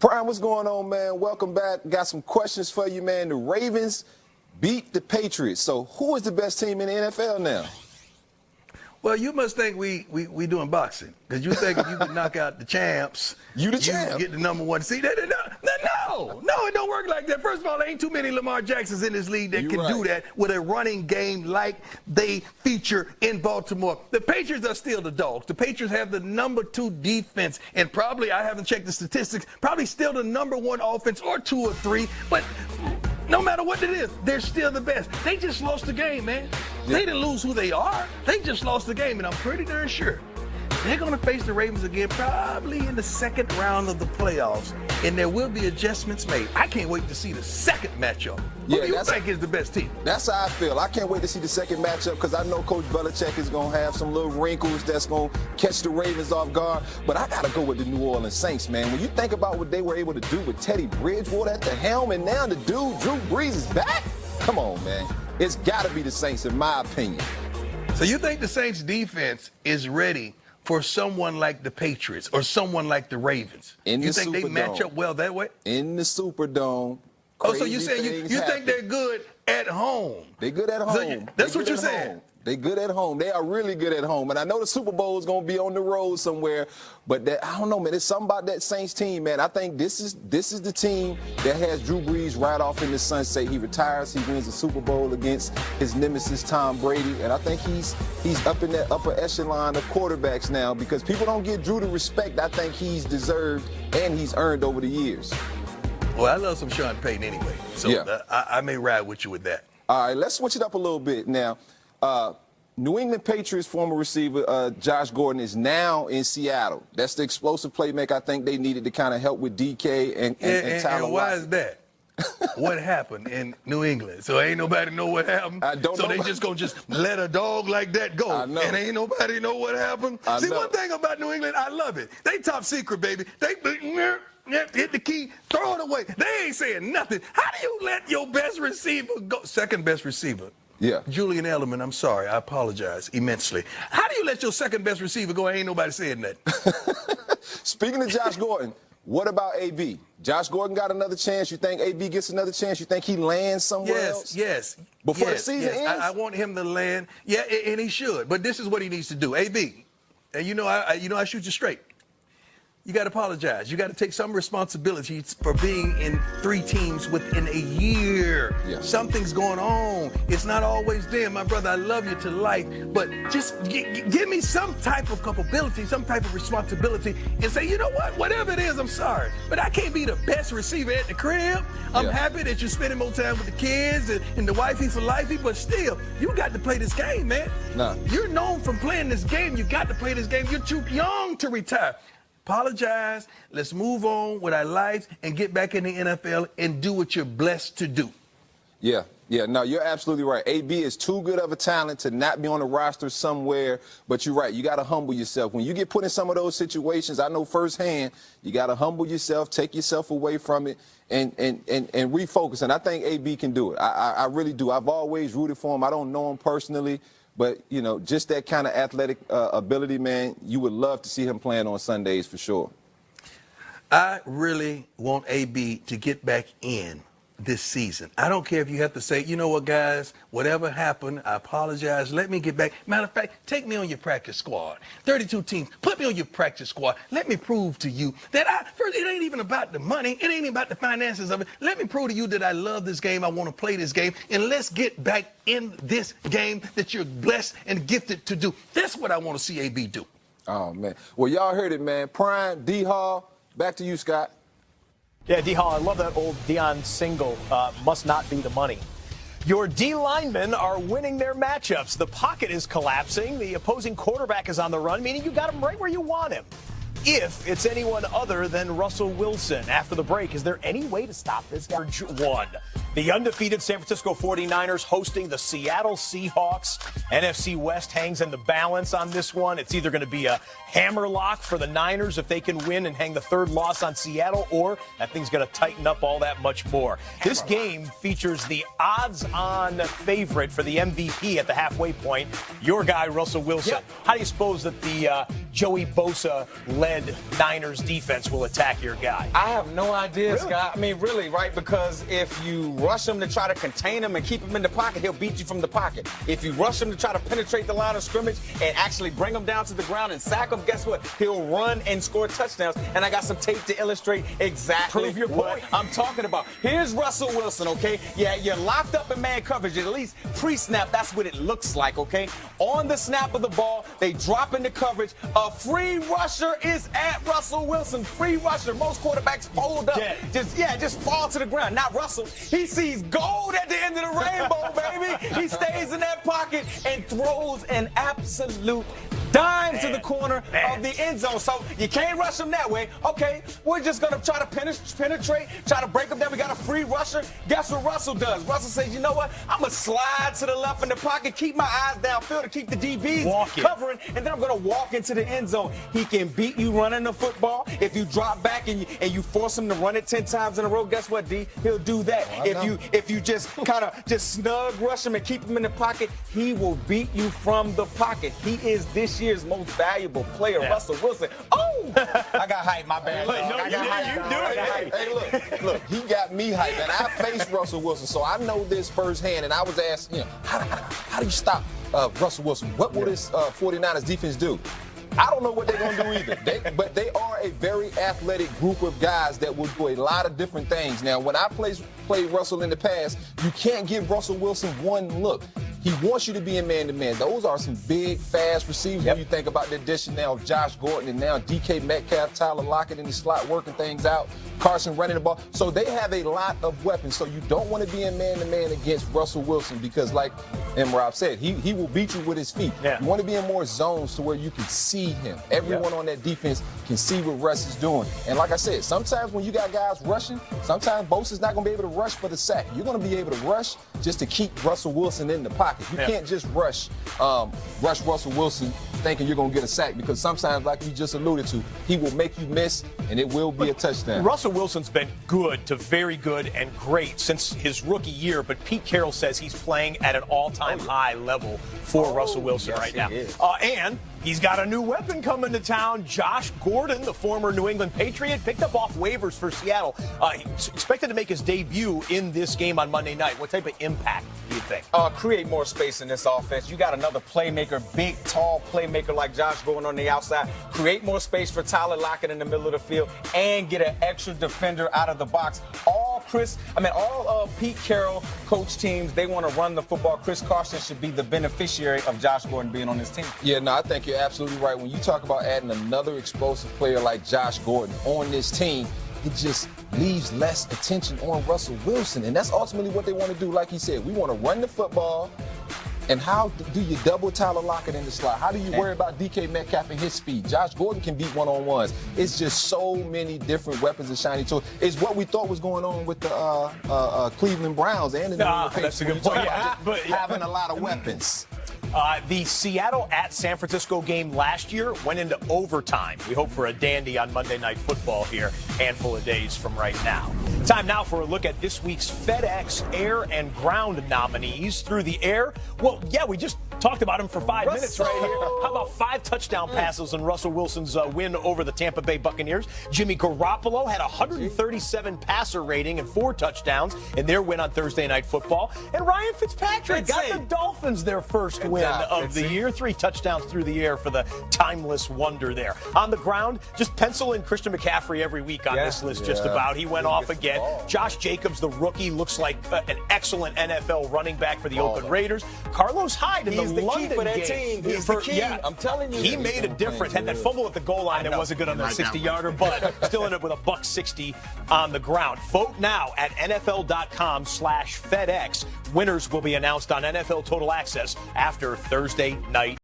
Prime, what's going on, man? Welcome back. Got some questions for you, man. The Ravens beat the Patriots. So who is the best team in the NFL now? Well, you must think we doing boxing, because you think if you can knock out the champs, you get the number one seed. No, it don't work like that. First of all, there ain't too many Lamar Jacksons in this league that can do that with a running game like they feature in Baltimore. The Patriots are still the dogs. The Patriots have the number 2 defense, and probably, I haven't checked the statistics, probably still the number 1 offense, or 2 or 3, but no matter what it is, they're still the best. They just lost the game, man. They didn't lose who they are. They just lost the game, and I'm pretty darn sure they're going to face the Ravens again probably in the second round of the playoffs, and there will be adjustments made. I can't wait to see the second matchup. Who do you think is the best team? That's how I feel. I can't wait to see the second matchup because I know Coach Belichick is going to have some little wrinkles that's going to catch the Ravens off guard. But I got to go with the New Orleans Saints, man. When you think about what they were able to do with Teddy Bridgewater at the helm, and now the dude, Drew Brees, is back? Come on, man. It's got to be the Saints, in my opinion. So you think the Saints defense is ready for someone like the Patriots or someone like the Ravens? You think they match up well that way? In the Superdome. Oh, so you saying you think they're good at home? They're good at home. So that's what you're saying. They're good at home. They are really good at home. And I know the Super Bowl is going to be on the road somewhere, but I don't know, man. There's something about that Saints team, man. I think this is the team that has Drew Brees right off in the sunset. He retires. He wins the Super Bowl against his nemesis, Tom Brady. And I think he's up in that upper echelon of quarterbacks now because people don't give Drew the respect I think he's deserved and he's earned over the years. Well, I love some Sean Payton anyway, so I may ride with you with that. All right, let's switch it up a little bit now. New England Patriots former receiver Josh Gordon is now in Seattle. That's the explosive playmaker I think they needed to kind of help with DK and Tyler. And why is that? What happened in New England? So ain't nobody know what happened? I don't know. So they just gonna let a dog like that go, I know. And ain't nobody know what happened? See, one thing about New England, I love it. They top secret, baby. They hit the key, throw it away. They ain't saying nothing. How do you let your best receiver go? Second best receiver. Yeah. Julian Edelman, I'm sorry. I apologize immensely. How do you let your second best receiver go and ain't nobody saying nothing? Speaking of Josh Gordon, what about AB? Josh Gordon got another chance. You think AB gets another chance? You think he lands somewhere else? Yes. Before the season ends? I want him to land. Yeah, and he should. But this is what he needs to do. AB, and I shoot you straight. You got to apologize. You got to take some responsibility for being in 3 teams within a year. Yeah. Something's going on. It's not always there. My brother, I love you to life, but just give me some type of culpability, some type of responsibility, and say, you know what? Whatever it is, I'm sorry, but I can't be the best receiver at the crib. I'm happy that you're spending more time with the kids and the wifey for lifey, but still, you got to play this game, man. Nah. You're known from playing this game. You got to play this game. You're too young to retire. Apologize. Let's move on with our lives and get back in the NFL and do what you're blessed to do. Yeah. No, you're absolutely right. AB is too good of a talent to not be on the roster somewhere. But you're right. You got to humble yourself. When you get put in some of those situations, I know firsthand, you got to humble yourself, take yourself away from it, and refocus. And I think AB can do it. I really do. I've always rooted for him. I don't know him personally. But, just that kind of athletic ability, man, you would love to see him playing on Sundays for sure. I really want AB to get back in this season. I don't care if you have to say, you know what, guys, whatever happened, I apologize. Let me get back. Matter of fact, take me on your practice squad. 32 teams. Put me on your practice squad. Let me prove to you that first, it ain't even about the money. It ain't even about the finances of it. Let me prove to you that I love this game. I want to play this game. And let's get back in this game that you're blessed and gifted to do. That's what I want to see AB do. Oh, man. Well, y'all heard it, man. Prime, D-Hall, back to you, Scott. Yeah, D-Hall, I love that old Deion single, must not be the money. Your D linemen are winning their matchups. The pocket is collapsing. The opposing quarterback is on the run, meaning you got him right where you want him. If it's anyone other than Russell Wilson. After the break, is there any way to stop this guy? 1. The undefeated San Francisco 49ers hosting the Seattle Seahawks. NFC West hangs in the balance on this one. It's either going to be a hammerlock for the Niners if they can win and hang the third loss on Seattle, or that thing's going to tighten up all that much more. This game features the odds-on favorite for the MVP at the halfway point, your guy, Russell Wilson. Yep. How do you suppose that the Joey Bosa-led Niners defense will attack your guy? I have no idea, Really? Scott. I mean, really, right? Because if you rush him to try to contain him and keep him in the pocket, he'll beat you from the pocket. If you rush him to try to penetrate the line of scrimmage and actually bring him down to the ground and sack him, guess what? He'll run and score touchdowns. And I got some tape to illustrate exactly Prove your what point. I'm talking about. Here's Russell Wilson, okay? Yeah, you're locked up in man coverage. At least pre-snap, that's what it looks like, okay? On the snap of the ball, they drop into coverage. A free rusher is at Russell Wilson. Free rusher. Most quarterbacks fold up. Dead. Just fall to the ground. Not Russell. He sees gold at the end of the rainbow, baby. He stays in that pocket and throws an absolute dime to the corner of the end zone. So you can't rush him that way. Okay, we're just going to try to penetrate, try to break him down. We got a free rusher. Guess what Russell does? Russell says, you know what? I'm going to slide to the left in the pocket, keep my eyes downfield to keep the DBs covering, and then I'm going to walk into the end zone. He can beat you running the football. If you drop back and you force him to run it 10 times in a row, guess what, D? He'll do that. If you just kind of just snug rush him and keep him in the pocket, he will beat you from the pocket. He is this year's most valuable player, Russell Wilson. Oh, I got hyped. My bad. No, I got hyped. you do it. Hey, look, he got me hyped, and I faced Russell Wilson, so I know this firsthand. And I was asked, how do you stop Russell Wilson? What will this 49ers defense do? I don't know what they're going to do either. But they are a very athletic group of guys that will do a lot of different things. Now, when I played Russell in the past, you can't give Russell Wilson one look. He wants you to be in man-to-man. Those are some big, fast receivers when you think about the addition now of Josh Gordon and now DK Metcalf, Tyler Lockett in the slot working things out, Carson running the ball. So they have a lot of weapons. So you don't want to be in man-to-man against Russell Wilson because, like Rob said, he will beat you with his feet. Yeah. You want to be in more zones to where you can see him. Everyone on that defense can see what Russ is doing. And like I said, sometimes when you got guys rushing, sometimes Bosa's not going to be able to rush for the sack. You're going to be able to rush just to keep Russell Wilson in the pocket. You can't just rush Russell Wilson thinking you're going to get a sack because sometimes, like you just alluded to, he will make you miss and it will be a touchdown. Russell Wilson's been good to very good and great since his rookie year, but Pete Carroll says he's playing at an all-time high level for Russell Wilson right now. And he's got a new weapon coming to town. Josh Gordon, the former New England Patriot, picked up off waivers for Seattle. He's expected to make his debut in this game on Monday night. What type of impact do you think? Create more space in this offense. You got another playmaker, big, tall playmaker like Josh Gordon on the outside. Create more space for Tyler Lockett in the middle of the field and get an extra defender out of the box. All Pete Carroll coach teams, they want to run the football. Chris Carson should be the beneficiary of Josh Gordon being on this team. Yeah, no, I think you're absolutely right. When you talk about adding another explosive player like Josh Gordon on this team, it just leaves less attention on Russell Wilson. And that's ultimately what they want to do. Like he said, we want to run the football. And how do you double Tyler Lockett in the slot? How do you worry about DK Metcalf and his speed? Josh Gordon can beat one-on-ones. It's just so many different weapons and shiny tools. It's what we thought was going on with the Cleveland Browns and the New England Patriots. That's a good point. Having a lot of weapons. The Seattle at San Francisco game last year went into overtime. We hope for a dandy on Monday Night Football here, handful of days from right now. Time now for a look at this week's FedEx Air and Ground nominees. Through the air, well, yeah, we just talked about him for 5 minutes right here. How about 5 touchdown passes in Russell Wilson's win over the Tampa Bay Buccaneers? Jimmy Garoppolo had a 137 passer rating and 4 touchdowns in their win on Thursday Night Football. And Ryan Fitzpatrick got the Dolphins their first win of the year. 3 touchdowns through the air for the timeless wonder there. On the ground, just pencil in Christian McCaffrey every week on this list just about. He went off again. Josh Jacobs, the rookie, looks like an excellent NFL running back for the Oakland Raiders. Carlos Hyde in the London key for that game. team. He's the key. Yeah, I'm telling you. He made a difference. Had that fumble at the goal line that wasn't good on the 60-yarder, but still ended up with a $160 on the ground. Vote now at NFL.com/FedEx. Winners will be announced on NFL Total Access after Thursday night.